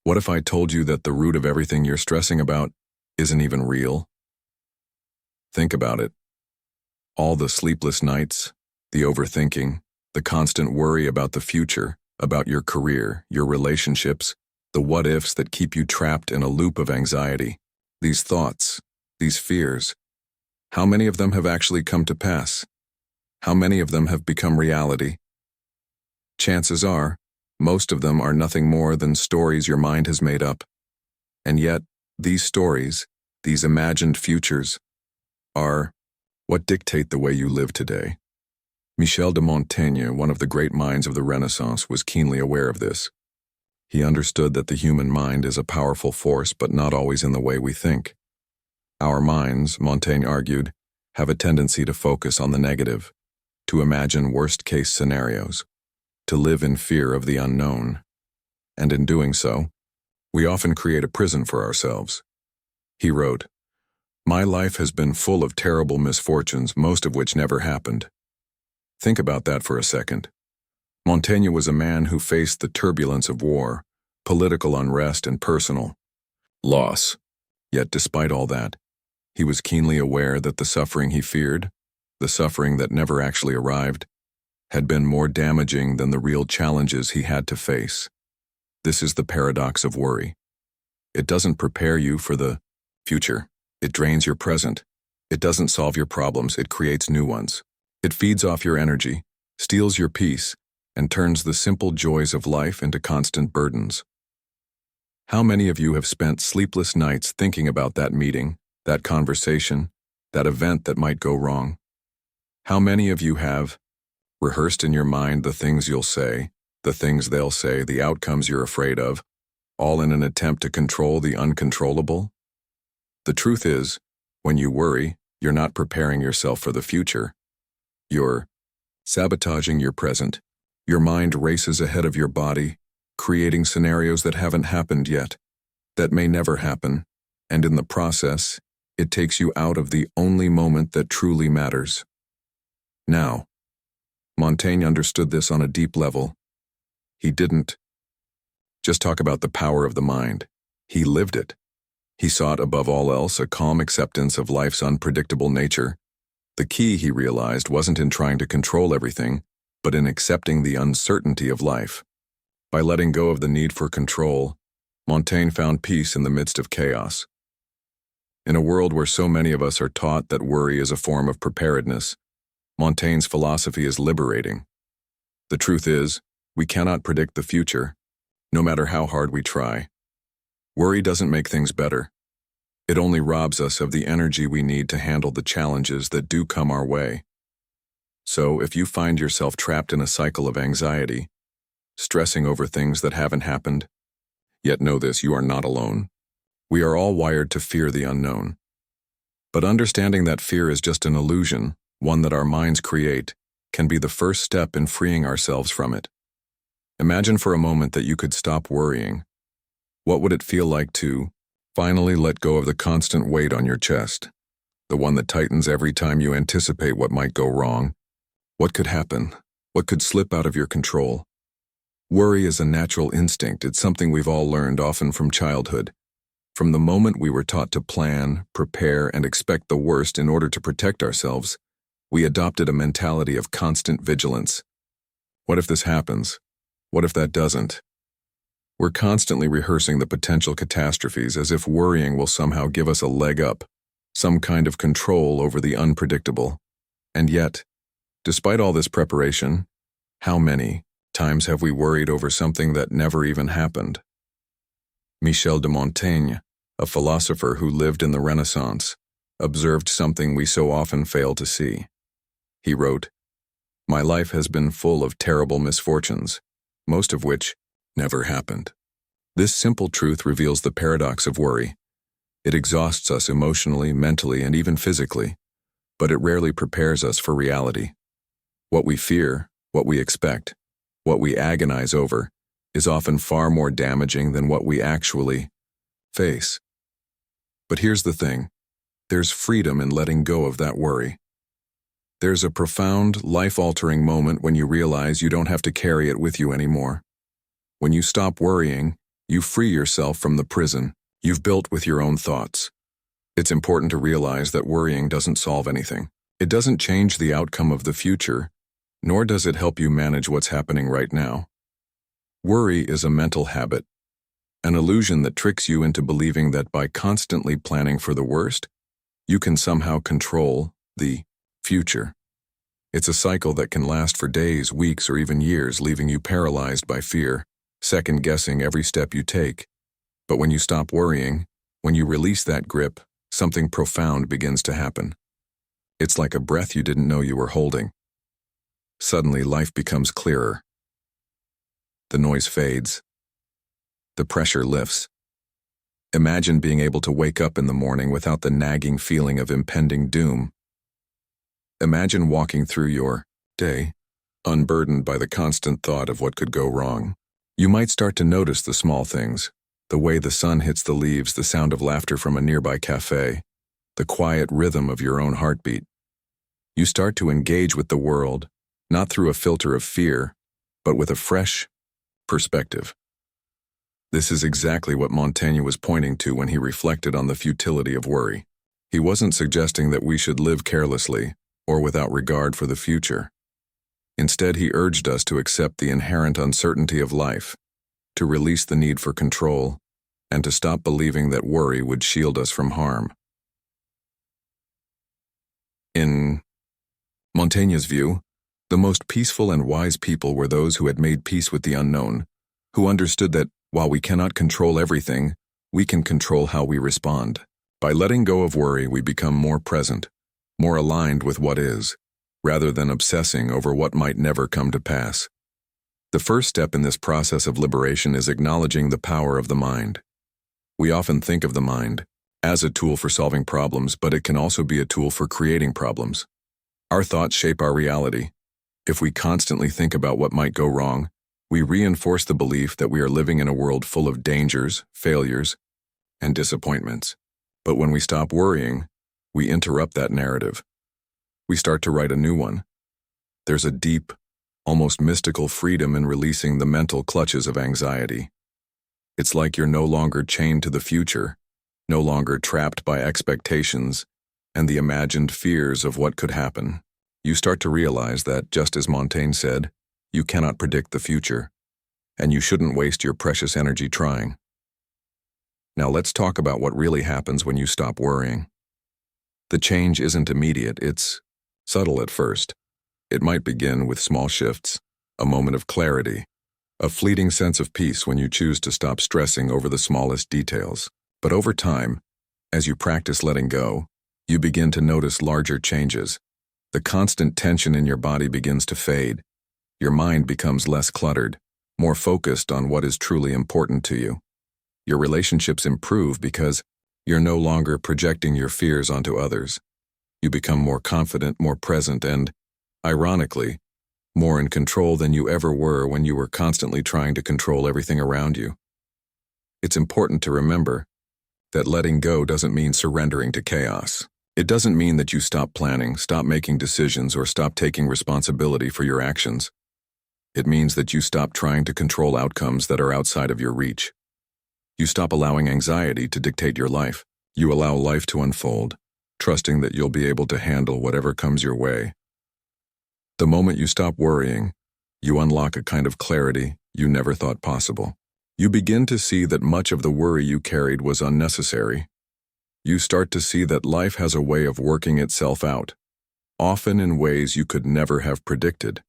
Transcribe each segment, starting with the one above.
What if I told you that the root of everything you're stressing about isn't even real? Think about it. All the sleepless nights, the overthinking, the constant worry about the future, about your career, your relationships, the what-ifs that keep you trapped in a loop of anxiety. These thoughts, these fears, how many of them have actually come to pass? How many of them have become reality? Chances are, most of them are nothing more than stories your mind has made up. And yet, these stories, these imagined futures, are what dictate the way you live today. Michel de Montaigne, one of the great minds of the Renaissance, was keenly aware of this. He understood that the human mind is a powerful force, but not always in the way we think. Our minds, Montaigne argued, have a tendency to focus on the negative, to imagine worst-case scenarios, to live in fear of the unknown. And in doing so, we often create a prison for ourselves. He wrote, "My life has been full of terrible misfortunes, most of which never happened." Think about that for a second. Montaigne was a man who faced the turbulence of war, political unrest, and personal loss. Yet despite all that, he was keenly aware that the suffering he feared, the suffering that never actually arrived, had been more damaging than the real challenges he had to face. This is the paradox of worry. It doesn't prepare you for the future. It drains your present. It doesn't solve your problems. It creates new ones. It feeds off your energy, steals your peace, and turns the simple joys of life into constant burdens. How many of you have spent sleepless nights thinking about that meeting, that conversation, that event that might go wrong? How many of you have rehearsed in your mind the things you'll say, the things they'll say, the outcomes you're afraid of, all in an attempt to control the uncontrollable? The truth is, when you worry, you're not preparing yourself for the future. You're sabotaging your present. Your mind races ahead of your body, creating scenarios that haven't happened yet, that may never happen, and in the process, it takes you out of the only moment that truly matters. Now, Montaigne understood this on a deep level. He didn't just talk about the power of the mind. He lived it. He sought above all else a calm acceptance of life's unpredictable nature. The key, he realized, wasn't in trying to control everything, but in accepting the uncertainty of life. By letting go of the need for control, Montaigne found peace in the midst of chaos. In a world where so many of us are taught that worry is a form of preparedness, Montaigne's philosophy is liberating. The truth is, we cannot predict the future, no matter how hard we try. Worry doesn't make things better. It only robs us of the energy we need to handle the challenges that do come our way. So, if you find yourself trapped in a cycle of anxiety, stressing over things that haven't happened, yet know this, you are not alone. We are all wired to fear the unknown. But understanding that fear is just an illusion, one that our minds create, can be the first step in freeing ourselves from it. Imagine for a moment that you could stop worrying. What would it feel like to finally let go of the constant weight on your chest, the one that tightens every time you anticipate what might go wrong? What could happen? What could slip out of your control? Worry is a natural instinct. It's something we've all learned, often from childhood. From the moment we were taught to plan, prepare, and expect the worst in order to protect ourselves, we adopted a mentality of constant vigilance. What if this happens? What if that doesn't? We're constantly rehearsing the potential catastrophes as if worrying will somehow give us a leg up, some kind of control over the unpredictable. And yet, despite all this preparation, how many times have we worried over something that never even happened? Michel de Montaigne, a philosopher who lived in the Renaissance, observed something we so often fail to see. He wrote, "My life has been full of terrible misfortunes, most of which never happened." This simple truth reveals the paradox of worry. It exhausts us emotionally, mentally, and even physically, but it rarely prepares us for reality. What we fear, what we expect, what we agonize over, is often far more damaging than what we actually face. But here's the thing. There's freedom in letting go of that worry. There's a profound, life-altering moment when you realize you don't have to carry it with you anymore. When you stop worrying, You free yourself from the prison you've built with your own thoughts. It's important to realize that worrying doesn't solve anything. It doesn't change the outcome of the future, nor does it help you manage what's happening right now. Worry is a mental habit, an illusion that tricks you into believing that by constantly planning for the worst, you can somehow control the future. It's a cycle that can last for days, weeks, or even years, leaving you paralyzed by fear, second-guessing every step you take. But when you stop worrying, when you release that grip, something profound begins to happen. It's like a breath you didn't know you were holding. Suddenly, life becomes clearer. The noise fades. The pressure lifts. Imagine being able to wake up in the morning without the nagging feeling of impending doom. Imagine walking through your day, unburdened by the constant thought of what could go wrong. You might start to notice the small things, the way the sun hits the leaves, the sound of laughter from a nearby cafe, the quiet rhythm of your own heartbeat. You start to engage with the world, not through a filter of fear, but with a fresh perspective. This is exactly what Montaigne was pointing to when he reflected on the futility of worry. He wasn't suggesting that we should live carelessly or without regard for the future. Instead, he urged us to accept the inherent uncertainty of life, to release the need for control, and to stop believing that worry would shield us from harm. In Montaigne's view, the most peaceful and wise people were those who had made peace with the unknown, who understood that while we cannot control everything, we can control how we respond. By letting go of worry, we become more present, more aligned with what is, rather than obsessing over what might never come to pass. The first step in this process of liberation is acknowledging the power of the mind. We often think of the mind as a tool for solving problems, but it can also be a tool for creating problems. Our thoughts shape our reality. If we constantly think about what might go wrong, we reinforce the belief that we are living in a world full of dangers, failures, and disappointments. But when we stop worrying, we interrupt that narrative. We start to write a new one. There's a deep, almost mystical freedom in releasing the mental clutches of anxiety. It's like you're no longer chained to the future, no longer trapped by expectations and the imagined fears of what could happen. You start to realize that, just as Montaigne said, you cannot predict the future, and you shouldn't waste your precious energy trying. Now let's talk about what really happens when you stop worrying. The change isn't immediate, it's subtle at first. It might begin with small shifts, a moment of clarity, a fleeting sense of peace when you choose to stop stressing over the smallest details. But over time, as you practice letting go, you begin to notice larger changes. The constant tension in your body begins to fade. Your mind becomes less cluttered, more focused on what is truly important to you. Your relationships improve because you're no longer projecting your fears onto others. You become more confident, more present, and, ironically, more in control than you ever were when you were constantly trying to control everything around you. It's important to remember that letting go doesn't mean surrendering to chaos. It doesn't mean that you stop planning, stop making decisions, or stop taking responsibility for your actions. It means that you stop trying to control outcomes that are outside of your reach. You stop allowing anxiety to dictate your life. You allow life to unfold, trusting that you'll be able to handle whatever comes your way. The moment you stop worrying, you unlock a kind of clarity you never thought possible. You begin to see that much of the worry you carried was unnecessary. You start to see that life has a way of working itself out, often in ways you could never have predicted.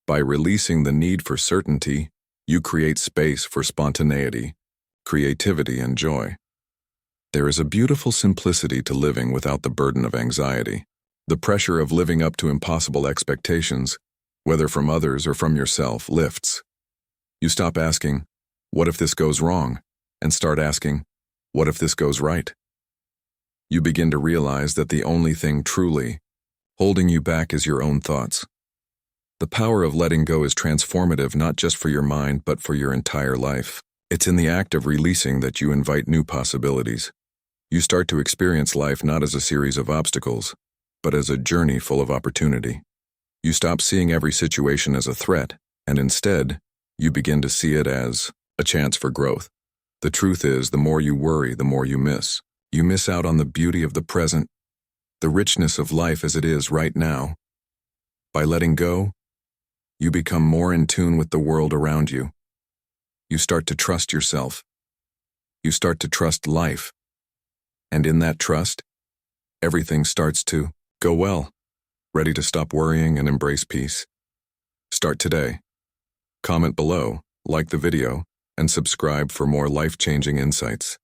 By releasing the need for certainty, you create space for spontaneity, creativity, and joy. There is a beautiful simplicity to living without the burden of anxiety. The pressure of living up to impossible expectations, whether from others or from yourself, lifts. You stop asking, "What if this goes wrong?" and start asking, "What if this goes right?" You begin to realize that the only thing truly holding you back is your own thoughts. The power of letting go is transformative not just for your mind but for your entire life. It's in the act of releasing that you invite new possibilities. You start to experience life not as a series of obstacles, but as a journey full of opportunity. You stop seeing every situation as a threat, and instead, you begin to see it as a chance for growth. The truth is, the more you worry, the more you miss. You miss out on the beauty of the present, the richness of life as it is right now. By letting go, you become more in tune with the world around you. You start to trust yourself. You start to trust life. And in that trust, everything starts to go well. Ready to stop worrying and embrace peace? Start today. Comment below, like the video, and subscribe for more life-changing insights.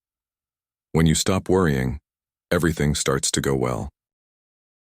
When you stop worrying, everything starts to go well.